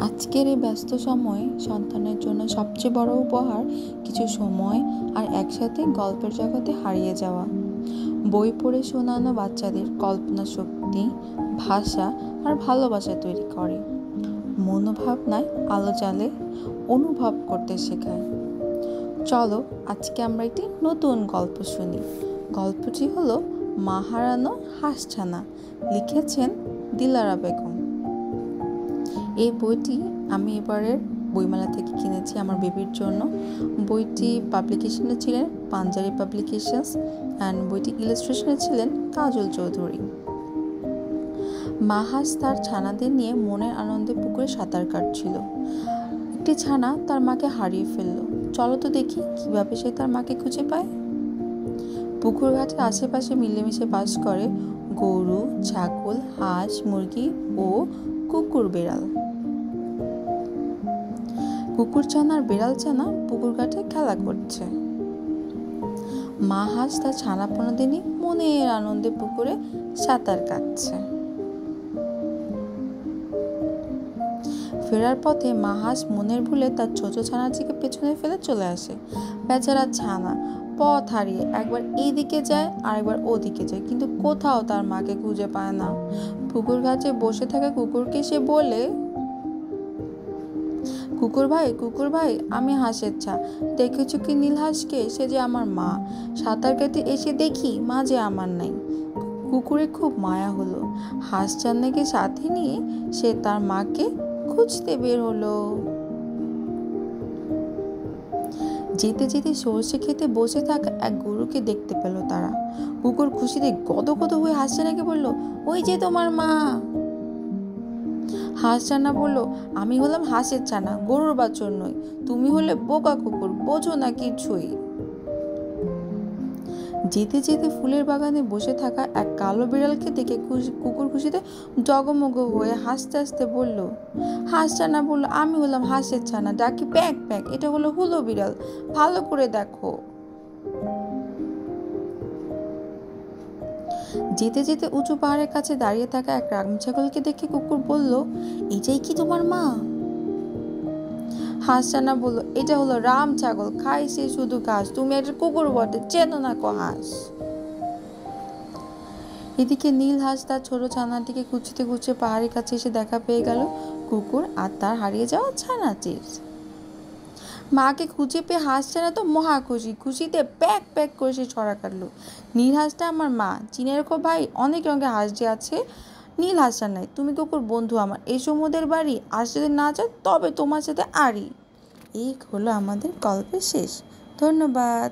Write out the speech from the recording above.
আজকের এই ব্যস্ত সময়ে সন্তানের জন্য সবচেয়ে বড় উপহার কিছু সময় আর একসাথে গল্পের জগতে হারিয়ে যাওয়া। বই পড়ে শোনানো বাচ্চাদের কল্পনা শক্তি, ভাষা আর ভালোবাসা তৈরি করে, মনোভাবনায় আলো জ্বালে, অনুভব করতে শেখায়। চলো আজকে আমরা একটি নতুন গল্প শুনি। গল্পটি হলো মা হারানো হাঁসছানা, লিখেছেন দিলারা বেগম। এই বইটি আমি এবারের বইমেলা থেকে কিনেছি আমার বেবির জন্য। বইটি পাবলিকেশনে ছিলেন পাঞ্জারি পাবলিকেশনস অ্যান্ড বইটি ইলাস্ট্রেশনে ছিলেন কাজল চৌধুরী। মা হাঁস তার ছানাদের নিয়ে মনের আনন্দে পুকুরে সাঁতার কাটছিল। একটি ছানা তার মাকে হারিয়ে ফেলল। চলো তো দেখি কিভাবে সে তার মাকে খুঁজে পায়। পুকুর ঘাটের আশেপাশে মিলেমিশে বাস করে গরু, ছাগল, হাঁস, মুরগি ও কুকুর, বেড়াল। কুকুর ছানা আর বেড়াল ছানা পুকুর ঘাটে খেলা করছে। মা হাঁস তার ছানাপোনাদের নিয়ে মনের আনন্দে পুকুরে সাঁতার কাটছে। ফেরার পথে মা হাঁস মনের ভুলে তার ছোট ছানাটিকে পেছনে ফেলে চলে আসে। বেচারা ছানা পথ হারিয়ে একবার এইদিকে যায় আর একবার ওদিকে যায়, কিন্তু কোথাও তার মাকে খুঁজে পায় না। পুকুর ঘাটে বসে থাকা কুকুরকে সে বলে, কুকুর ভাই, আমি হাঁসের ছা, দেখেছো কি নীল হাঁসকে? সে যে আমার মা। সাঁতার কেটে এসে দেখি মা যে আমার নাই। কুকুরে খুব মায়া হলো। হাঁস ছানাকে সাথে নিয়ে সে তার মাকে খুঁজতে বের হলো। যেতে যেতে সর্ষে খেতে বসে থাকা এক গরুকে দেখতে পেল তারা। কুকুর খুশিতে গদগদ হয়ে হাঁস ছানাকে বলল, ওই যে তোমার মা। হাঁস ছানা বলল, আমি হলাম হাঁসের ছানা, গরুর বাছুর নই। তুমি হলে বোকা কুকুর, বোঝো না কিছুই। যেতে যেতে ফুলের বাগানে বসে থাকা এক কালো বিড়ালকে দেখে কুকুর খুশিতে জগমগ হয়ে হাসতে হাসতে বলল, হাঁস ছানা বলল, আমি হলাম হাঁসের ছানা, ডাকি প্যাক প্যাক, এটা হলো হুলো বিড়াল, ভালো করে দেখো। যেতে যেতে উঁচু পাহাড়ের কাছে দাঁড়িয়ে থাকা এক রাম ছাগলকে দেখে কুকুর বলল, এটাই কি তোমার মা? হাঁস ছানা বলল, এটা হলো রাম ছাগল, খাই সে শুধু ঘাস, তুমি একটা কুকুর বটে, চেনো না কো হাঁস। এদিকে নীল হাঁস তার ছোট ছানাটিকে খুঁজতে খুঁজতে পাহাড়ের কাছে এসে দেখা পেয়ে গেল কুকুর আর তার হারিয়ে যাওয়া ছানাটির। মাকে খুঁজে পেয়ে হাঁস ছানা তো মহা খুশি, খুশিতে প্যাক প্যাক করে সে ছড়া কাটলো। নীল হাঁসটা আমার মা, চিনে রেখো ভাই, অনেক রঙের হাঁস যে আছে, নীল হাঁসটা নাই, তুমি কুকুর বন্ধু আমার, এসো মোদের বাড়ি, আজ যদি না যায় তবে তোমার সাথে আড়ি। এই হলো আমাদের গল্পের শেষ। ধন্যবাদ।